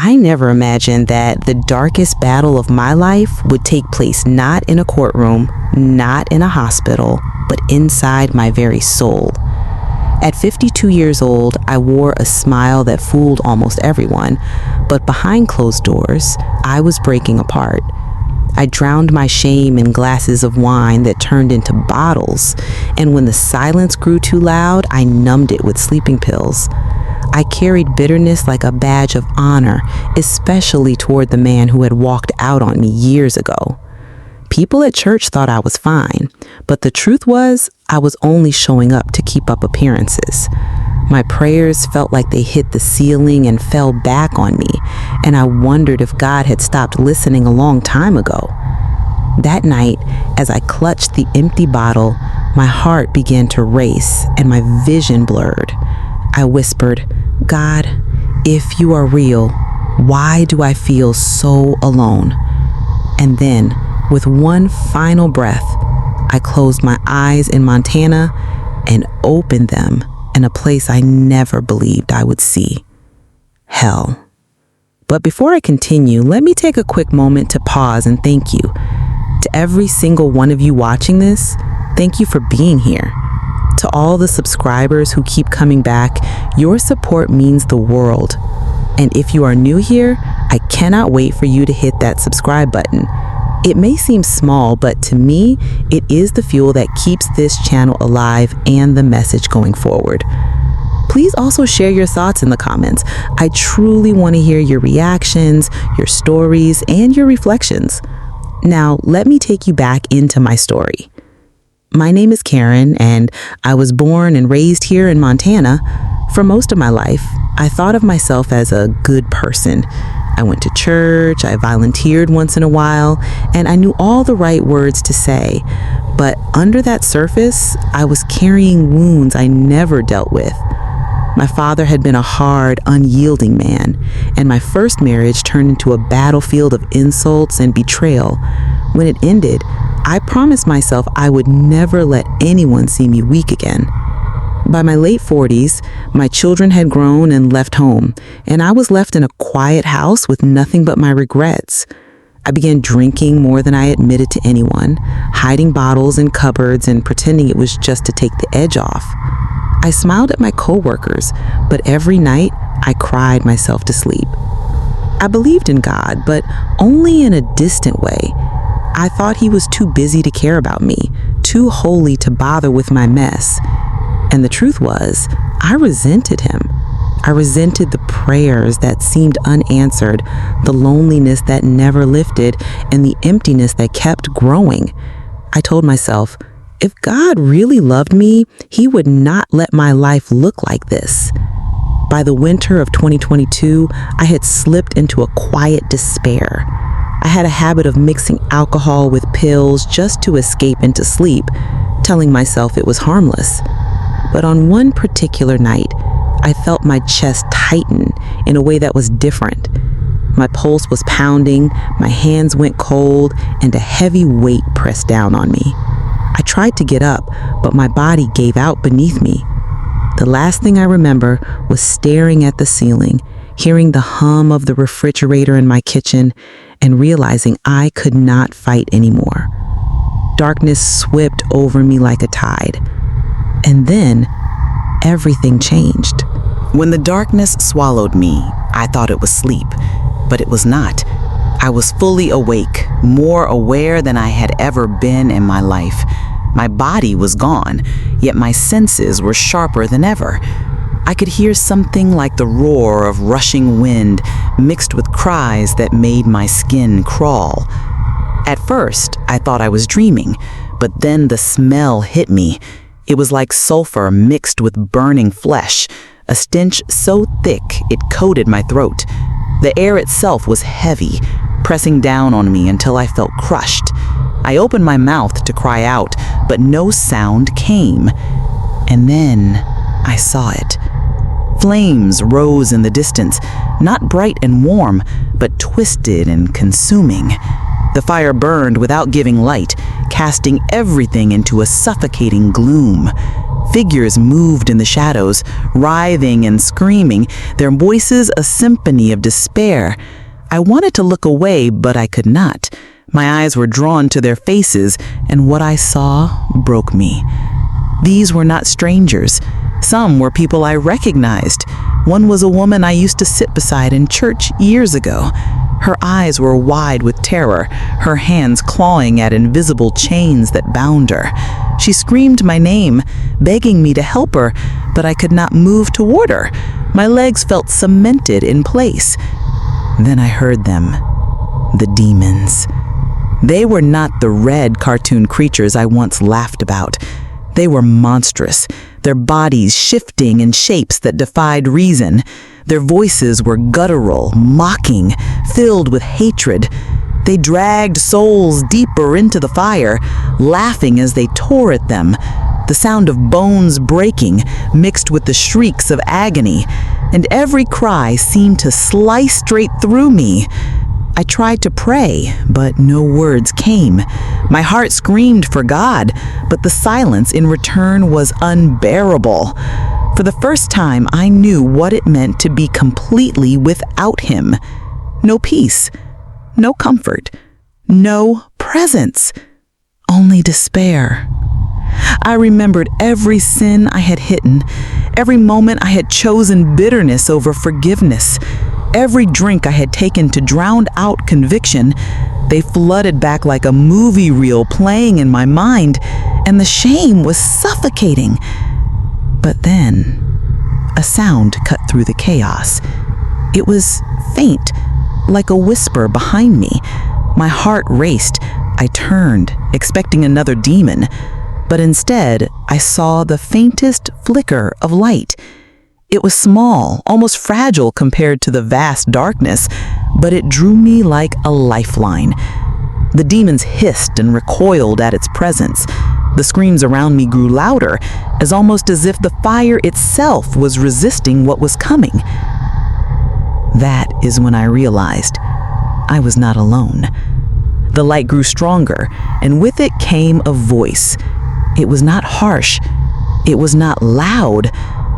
I never imagined that the darkest battle of my life would take place not in a courtroom, not in a hospital, but inside my very soul. At 52 years old, I wore a smile that fooled almost everyone, but behind closed doors, I was breaking apart. I drowned my shame in glasses of wine that turned into bottles, and when the silence grew too loud, I numbed it with sleeping pills. I carried bitterness like a badge of honor, especially toward the man who had walked out on me years ago. People at church thought I was fine, but the truth was, I was only showing up to keep up appearances. My prayers felt like they hit the ceiling and fell back on me, and I wondered if God had stopped listening a long time ago. That night, as I clutched the empty bottle, my heart began to race and my vision blurred. I whispered, "God, if you are real, why do I feel so alone?" And then, with one final breath, I closed my eyes in Montana and opened them in a place I never believed I would see. Hell. But before I continue, let me take a quick moment to pause and thank you. To every single one of you watching this, thank you for being here. To all the subscribers who keep coming back, your support means the world. And if you are new here, I cannot wait for you to hit that subscribe button. It may seem small, but to me, it is the fuel that keeps this channel alive and the message going forward. Please also share your thoughts in the comments. I truly want to hear your reactions, your stories, and your reflections. Now, let me take you back into my story. My name is Karen, and I was born and raised here in Montana. For most of my life, I thought of myself as a good person. I went to church, I volunteered once in a while, and I knew all the right words to say. But under that surface, I was carrying wounds I never dealt with. My father had been a hard, unyielding man, and my first marriage turned into a battlefield of insults and betrayal. When it ended, I promised myself I would never let anyone see me weak again. By my late 40s, my children had grown and left home, and I was left in a quiet house with nothing but my regrets. I began drinking more than I admitted to anyone, hiding bottles in cupboards and pretending it was just to take the edge off. I smiled at my coworkers, but every night I cried myself to sleep. I believed in God, but only in a distant way. I thought he was too busy to care about me, too holy to bother with my mess. And the truth was, I resented him. I resented the prayers that seemed unanswered, the loneliness that never lifted, and the emptiness that kept growing. I told myself, if God really loved me, he would not let my life look like this. By the winter of 2022, I had slipped into a quiet despair. I had a habit of mixing alcohol with pills just to escape into sleep, telling myself it was harmless. But on one particular night, I felt my chest tighten in a way that was different. My pulse was pounding, my hands went cold, and a heavy weight pressed down on me. I tried to get up, but my body gave out beneath me. The last thing I remember was staring at the ceiling, hearing the hum of the refrigerator in my kitchen, and realizing I could not fight anymore. Darkness swept over me like a tide. And then, everything changed. When the darkness swallowed me, I thought it was sleep, but it was not. I was fully awake, more aware than I had ever been in my life. My body was gone, yet my senses were sharper than ever. I could hear something like the roar of rushing wind mixed with cries that made my skin crawl. At first, I thought I was dreaming, but then the smell hit me. It was like sulfur mixed with burning flesh, a stench so thick it coated my throat. The air itself was heavy, pressing down on me until I felt crushed. I opened my mouth to cry out, but no sound came. And then I saw it. Flames rose in the distance, not bright and warm, but twisted and consuming. The fire burned without giving light, casting everything into a suffocating gloom. Figures moved in the shadows, writhing and screaming, their voices a symphony of despair. I wanted to look away, but I could not. My eyes were drawn to their faces, and what I saw broke me. These were not strangers. Some were people I recognized. One was a woman I used to sit beside in church years ago. Her eyes were wide with terror, her hands clawing at invisible chains that bound her. She screamed my name, begging me to help her, but I could not move toward her. My legs felt cemented in place. Then I heard them. The demons. They were not the red cartoon creatures I once laughed about. They were monstrous, their bodies shifting in shapes that defied reason. Their voices were guttural, mocking, filled with hatred. They dragged souls deeper into the fire, laughing as they tore at them. The sound of bones breaking mixed with the shrieks of agony, and every cry seemed to slice straight through me. I tried to pray, but no words came. My heart screamed for God, but the silence in return was unbearable. For the first time, I knew what it meant to be completely without Him. No peace, no comfort, no presence, only despair. I remembered every sin I had hidden, every moment I had chosen bitterness over forgiveness, every drink I had taken to drown out conviction. They flooded back like a movie reel playing in my mind, and the shame was suffocating. But then, a sound cut through the chaos. It was faint, like a whisper behind me. My heart raced. I turned, expecting another demon, but instead, I saw the faintest flicker of light. It was small, almost fragile compared to the vast darkness, but it drew me like a lifeline. The demons hissed and recoiled at its presence. The screams around me grew louder, almost as if the fire itself was resisting what was coming. That is when I realized I was not alone. The light grew stronger, and with it came a voice. It was not harsh, it was not loud,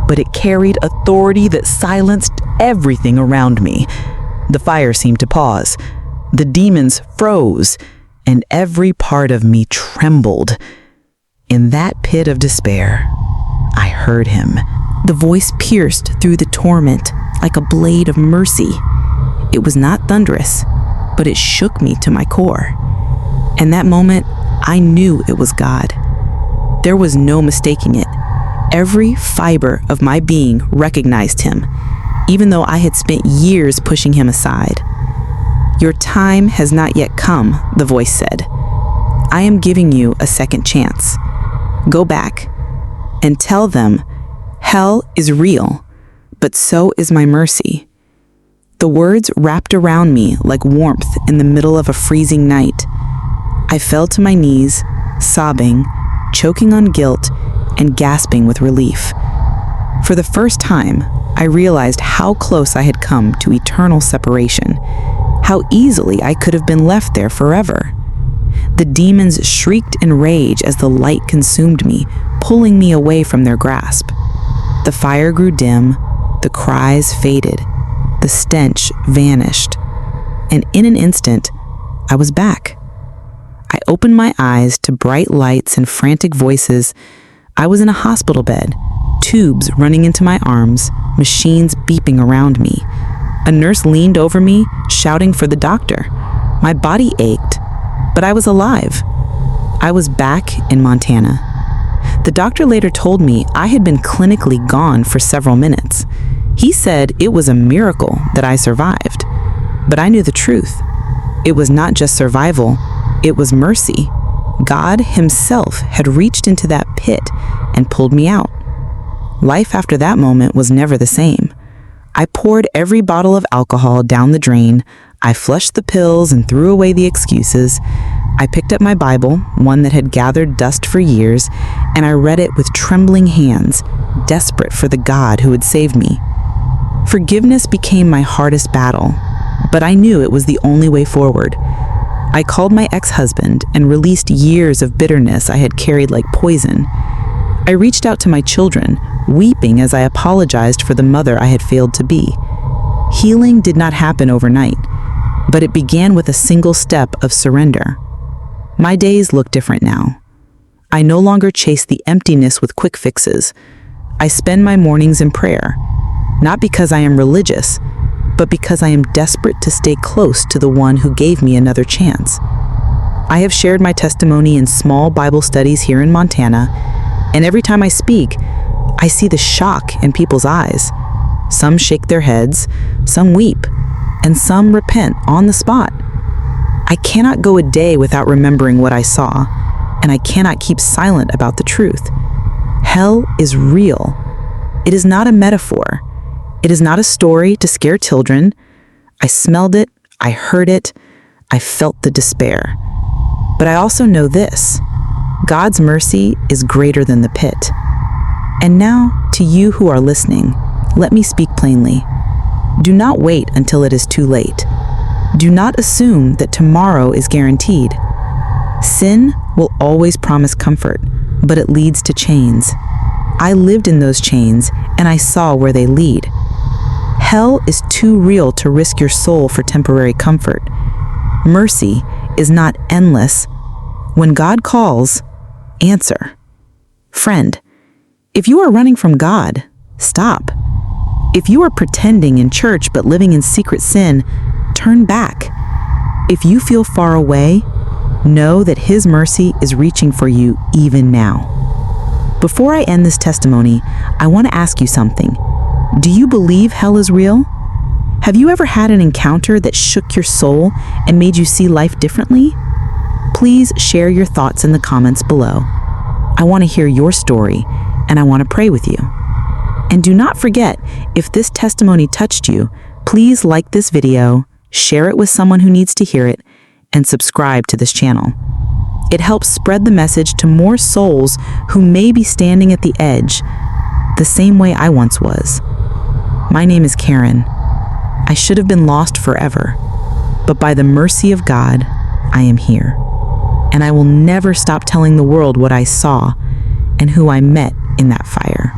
but it carried authority that silenced everything around me. The fire seemed to pause. The demons froze, and every part of me trembled. In that pit of despair, I heard Him. The voice pierced through the torment like a blade of mercy. It was not thunderous, but it shook me to my core. In that moment, I knew it was God. There was no mistaking it. Every fiber of my being recognized Him, even though I had spent years pushing Him aside. "Your time has not yet come," the voice said. "I am giving you a second chance. Go back and tell them hell is real, but so is my mercy." The words wrapped around me like warmth in the middle of a freezing night. I fell to my knees, sobbing, choking on guilt, and gasping with relief. For the first time, I realized how close I had come to eternal separation, how easily I could have been left there forever. The demons shrieked in rage as the light consumed me, pulling me away from their grasp. The fire grew dim, the cries faded, the stench vanished, and in an instant, I was back. I opened my eyes to bright lights and frantic voices. I was in a hospital bed, tubes running into my arms, machines beeping around me. A nurse leaned over me, shouting for the doctor. My body ached, but I was alive. I was back in Montana. The doctor later told me I had been clinically gone for several minutes. He said it was a miracle that I survived. But I knew the truth. It was not just survival, it was mercy. God Himself had reached into that pit and pulled me out. Life after that moment was never the same. I poured every bottle of alcohol down the drain. I flushed the pills and threw away the excuses. I picked up my Bible, one that had gathered dust for years, and I read it with trembling hands, desperate for the God who had saved me. Forgiveness became my hardest battle, but I knew it was the only way forward. I called my ex-husband and released years of bitterness I had carried like poison. I reached out to my children, weeping as I apologized for the mother I had failed to be. Healing did not happen overnight, but it began with a single step of surrender. My days look different now. I no longer chase the emptiness with quick fixes. I spend my mornings in prayer, not because I am religious, but because I am desperate to stay close to the one who gave me another chance. I have shared my testimony in small Bible studies here in Montana, and every time I speak, I see the shock in people's eyes. Some shake their heads, some weep, and some repent on the spot. I cannot go a day without remembering what I saw, and I cannot keep silent about the truth. Hell is real. It is not a metaphor. It is not a story to scare children. I smelled it, I heard it, I felt the despair. But I also know this: God's mercy is greater than the pit. And now, to you who are listening, let me speak plainly. Do not wait until it is too late. Do not assume that tomorrow is guaranteed. Sin will always promise comfort, but it leads to chains. I lived in those chains, and I saw where they lead. Hell is too real to risk your soul for temporary comfort. Mercy is not endless. When God calls, answer. Friend, if you are running from God, stop. If you are pretending in church but living in secret sin, turn back. If you feel far away, know that His mercy is reaching for you even now. Before I end this testimony, I want to ask you something. Do you believe hell is real? Have you ever had an encounter that shook your soul and made you see life differently? Please share your thoughts in the comments below. I want to hear your story, and I want to pray with you. And do not forget, if this testimony touched you, please like this video, share it with someone who needs to hear it, and subscribe to this channel. It helps spread the message to more souls who may be standing at the edge, the same way I once was. My name is Karen. I should have been lost forever, but by the mercy of God, I am here. And I will never stop telling the world what I saw and who I met in that fire.